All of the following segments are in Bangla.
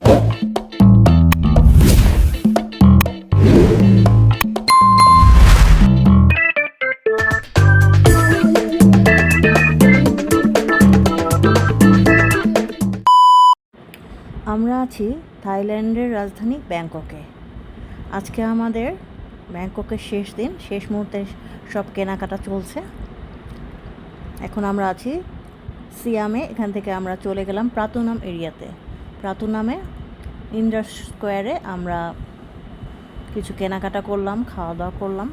আমরা আছি থাইল্যান্ডের রাজধানী ব্যাংককে। আজকে আমাদের ব্যাংককের শেষ দিন, শেষ মুহূর্তে সব কেনাকাটা চলছে। এখন আমরা আছি সিয়ামে। এখান থেকে আমরা চলে গেলাম প্রাতুনাম এরিয়াতে। প্রাতুনামে ইন্ডাস স্কোয়ারে আমরা কিছু কেনাকাটা করলাম, খাওয়া দাওয়া করলাম।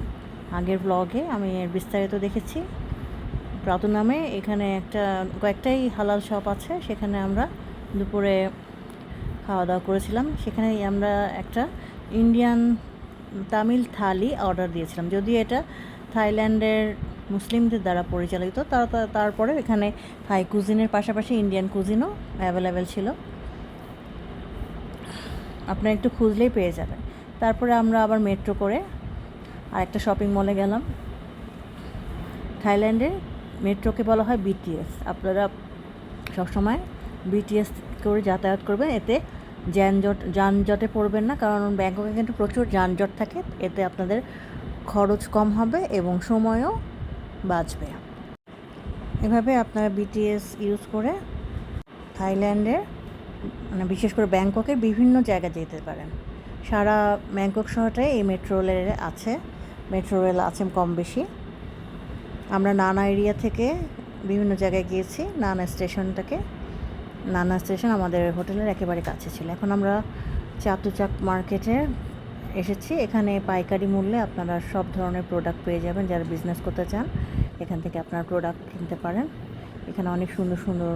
আগের ব্লগে আমি এর বিস্তারিত দেখেছি। প্রাতুনামে এখানে কয়েকটাই হালাল শপ আছে, সেখানে আমরা দুপুরে খাওয়া দাওয়া করেছিলাম। সেখানে আমরা একটা ইন্ডিয়ান তামিল থালি অর্ডার দিয়েছিলাম, যদিও এটা থাইল্যান্ডের মুসলিমদের দ্বারা পরিচালিত। তারপরে এখানে থাই কুজিনের পাশাপাশি ইন্ডিয়ান কুজিনও অ্যাভেলেবেল ছিল, আপনারা একটু খুঁজলেই পেয়ে যাবেন। তারপরে আমরা আবার মেট্রো করে আর একটা শপিং মলে গেলাম। থাইল্যান্ডের মেট্রোকে বলা হয় বিটিএস। আপনারা সবসময় বিটিএস করে যাতায়াত করবেন, এতে যানজটে পড়বেন না, কারণ ব্যাংককে কিন্তু প্রচুর যানজট থাকে। এতে আপনাদের খরচ কম হবে এবং সময়ও বাঁচবে। এভাবে আপনারা বিটিএস ইউজ করে থাইল্যান্ডের বিশেষ করে ব্যাংককের বিভিন্ন জায়গায় যেতে পারেন। সারা ব্যাংকক শহরটাই এই মেট্রো রেল আছে কম বেশি। আমরা নানা এরিয়া থেকে বিভিন্ন জায়গায় গিয়েছি। নানা স্টেশন আমাদের হোটেলের একেবারে কাছে ছিল। এখন আমরা চাতুচাক মার্কেটে এসেছি। এখানে পাইকারি মূল্যে আপনারা সব ধরনের প্রোডাক্ট পেয়ে যাবেন। যারা বিজনেস করতে চান এখান থেকে আপনারা প্রোডাক্ট কিনতে পারেন। এখানে অনেক সুন্দর সুন্দর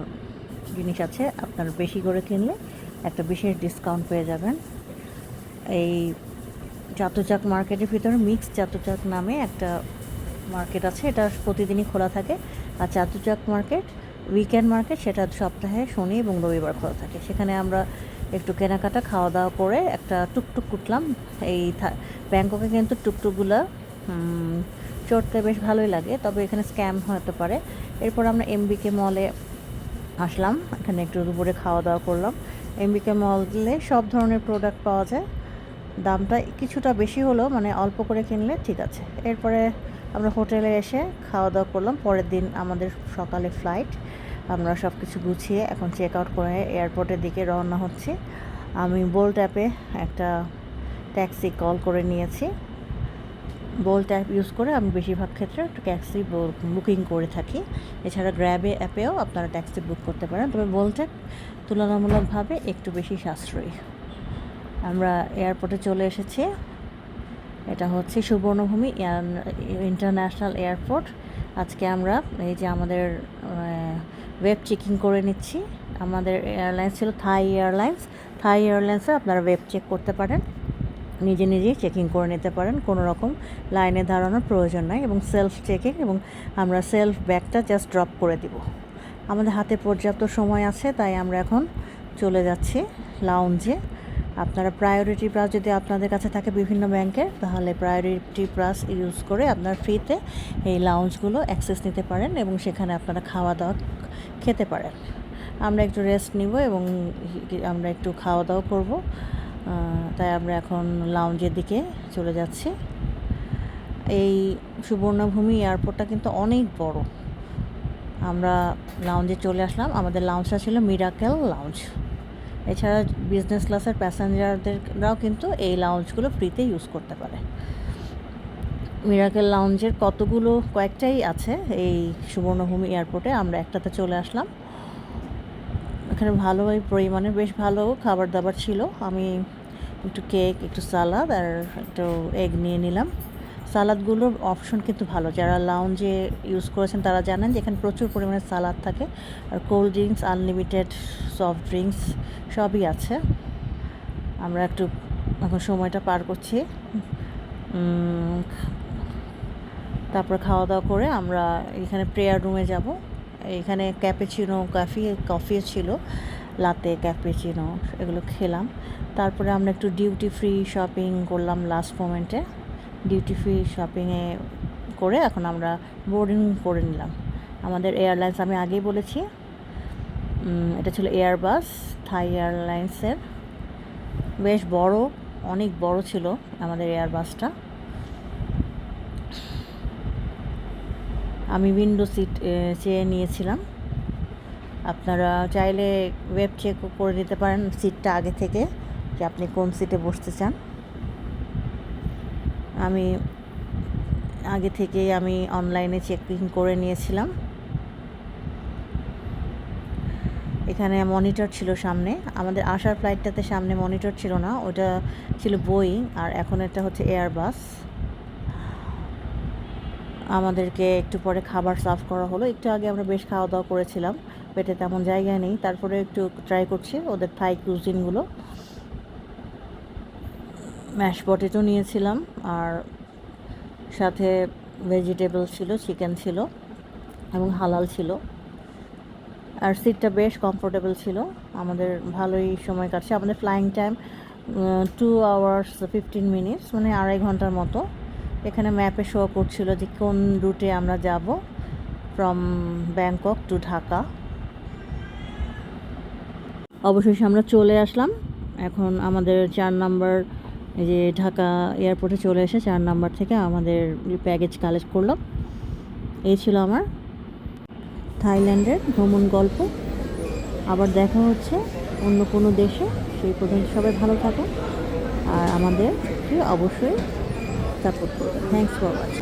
জিনিস আছে, আপনারা বেশি করে কিনলে একটা বিশেষ ডিসকাউন্ট পেয়ে যাবেন। এই চাতুচাক মার্কেটের ভিতরে মিক্স চাতুচাক নামে একটা মার্কেট আছে, এটা প্রতিদিনই খোলা থাকে। আর চাতুচাক মার্কেট উইকেন্ড মার্কেট, সেটা সপ্তাহে শনি এবং রবিবার খোলা থাকে। সেখানে আমরা একটু কেনাকাটা খাওয়া দাওয়া করে একটা টুকটুক উঠলাম। এই ব্যাংককে কিন্তু টুকটুকগুলো চড়তে বেশ ভালোই লাগে, তবে এখানে স্ক্যাম হতে পারে। এরপর আমরা এমবিকে মলে আসলাম, এখানে একটু দুপুরে খাওয়া দাওয়া করলাম। এমবিকে মলে সব ধরনের প্রোডাক্ট পাওয়া যায়, দামটা কিছুটা বেশি হলেও অল্প করে কিনলে ঠিক আছে। এরপরে আমরা হোটেলে এসে খাওয়া দাওয়া করলাম। পরের দিন আমাদের সকালে ফ্লাইট। আমরা সব কিছু গুছিয়ে এখন চেক আউট করে এয়ারপোর্টের দিকে রওনা হচ্ছি। আমি বোল্ট অ্যাপে একটা ট্যাক্সি কল করে নিয়েছি। বোল্ট অ্যাপ ইউজ করে আমি বেশিরভাগ ক্ষেত্রে ট্যাক্সি বুকিং করে থাকি। এছাড়া গ্র্যাবে অ্যাপেও আপনারা ট্যাক্সি বুক করতে পারেন, তবে বোল্ট অ্যাপ তুলনামূলকভাবে একটু বেশি সাশ্রয়ী। আমরা এয়ারপোর্টে চলে এসেছি। এটা হচ্ছে সুবর্ণভূমি ইন্টারন্যাশনাল এয়ারপোর্ট। আজকে আমরা এই যে আমাদের ওয়েব চেকিং করে নিচ্ছি। আমাদের এয়ারলাইন্স ছিল থাই এয়ারলাইন্সে আপনারা ওয়েব চেক করতে পারেন, নিজেই চেকিং করে নিতে পারেন, কোনো রকম লাইনে দাঁড়ানোর প্রয়োজন নাই এবং সেলফ চেকিং, এবং আমরা সেলফ ব্যাগটা জাস্ট ড্রপ করে দিব। আমাদের হাতে পর্যাপ্ত সময় আছে, তাই আমরা এখন চলে যাচ্ছি লাউঞ্জে। আপনারা প্রায়োরিটি পাস যদি আপনাদের কাছে থাকে বিভিন্ন ব্যাংকের, তাহলে প্রায়োরিটি পাস ইউজ করে আপনার ফ্রিতে এই লাউঞ্জগুলো অ্যাক্সেস নিতে পারেন এবং সেখানে আপনারা খাওয়া দাওয়া খেতে পারেন। আমরা একটু রেস্ট নিব এবং আমরা একটু খাওয়া দাওয়া করব, তাই আমরা এখন লাউঞ্জের দিকে চলে যাচ্ছি। এই সুবর্ণভূমি এয়ারপোর্টটা কিন্তু অনেক বড়। আমরা লাউঞ্জে চলে আসলাম। আমাদের লাউঞ্জটা ছিল মিরাকেল লাউঞ্জ। এছাড়া বিজনেস ক্লাসের প্যাসেঞ্জারদেররাও কিন্তু এই লাউঞ্জগুলো ফ্রিতে ইউজ করতে পারে। মিরাকেল লাউঞ্জের কয়েকটাই আছে এই সুবর্ণভূমি এয়ারপোর্টে। আমরা একটাতে চলে আসলাম। এখানে পরিমাণে বেশ ভালো খাবার দাবার ছিল। আমি একটু কেক, একটু সালাদ আর একটু এগ নিয়ে নিলাম। সালাদগুলোর অপশন কিন্তু ভালো, যারা লাউঞ্জে ইউজ করেছেন তারা জানেন যে এখানে প্রচুর পরিমাণে সালাদ থাকে, আর cold drinks, unlimited soft drinks সবই আছে। আমরা একটু এখন সময়টা পার করছি। তারপর খাওয়া দাওয়া করে আমরা এখানে প্রেয়ার রুমে যাব। এখানে কফি ছিল, লাতে ক্যাপেচিনো, এগুলো খেলাম। তারপরে আমরা একটু ডিউটি ফ্রি শপিং করলাম লাস্ট মোমেন্টে। ডিউটি ফ্রি শপিংয়ে করে এখন আমরা বোর্ডিং করে নিলাম। আমাদের এয়ারলাইন্স আমি আগেই বলেছি, এটা ছিল এয়ারবাস, থাই এয়ারলাইন্সের। বেশ বড়, অনেক বড় ছিল আমাদের এয়ারবাসটা। আমি উইন্ডো সিট চেয়ে নিয়েছিলাম। আপনারা চাইলে ওয়েব চেক করে নিতে পারেন সিটটা আগে থেকে, যে আপনি কোন সিটে বসতে চান। আমি আগে থেকেই অনলাইনে চেকিং করে নিয়েছিলাম। এখানে মনিটর ছিল সামনে। আমাদের আসার ফ্লাইটটাতে সামনে মনিটর ছিল না, ওটা ছিল বোয়িং, আর এখন এটা হচ্ছে এয়ারবাস। আমাদেরকে একটু পরে খাবার সার্ভ করা হলো। একটু আগে আমরা বেশ খাওয়া দাওয়া করেছিলাম, পেটে তেমন জায়গা নেই, তারপরে একটু ট্রাই করছি ওদের থাই কুজিনগুলো। ম্যাশ পটেটো নিয়েছিলাম, আর সাথে ভেজিটেবল ছিল, চিকেন ছিল এবং হালাল ছিল। আর সিটটা বেশ কমফোর্টেবল ছিল, আমাদের ভালোই সময় কাটছে। আমাদের ফ্লাইং টাইম 2 hours 15 minutes, মানে 2.5 ঘন্টার মতো। এখানে ম্যাপে শো করছিল যে কোন রুটে আমরা যাব ফ্রম ব্যাংকক টু ঢাকা। অবশেষে আমরা চলে আসলাম। এখন আমাদের 4 নাম্বার, এই যে ঢাকা এয়ারপোর্টে চলে এসে 4 নাম্বার থেকে আমাদের প্যাকেজ কালেক্ট করলাম। এই ছিল আমার থাইল্যান্ডের ভ্রমণ গল্প। আবার দেখা হচ্ছে অন্য কোনো দেশে। সেই পর্যন্ত সবাই ভালো থাকুন, আর আমাদেরকে অবশ্যই সাপোর্ট করবেন। Thanks for watching.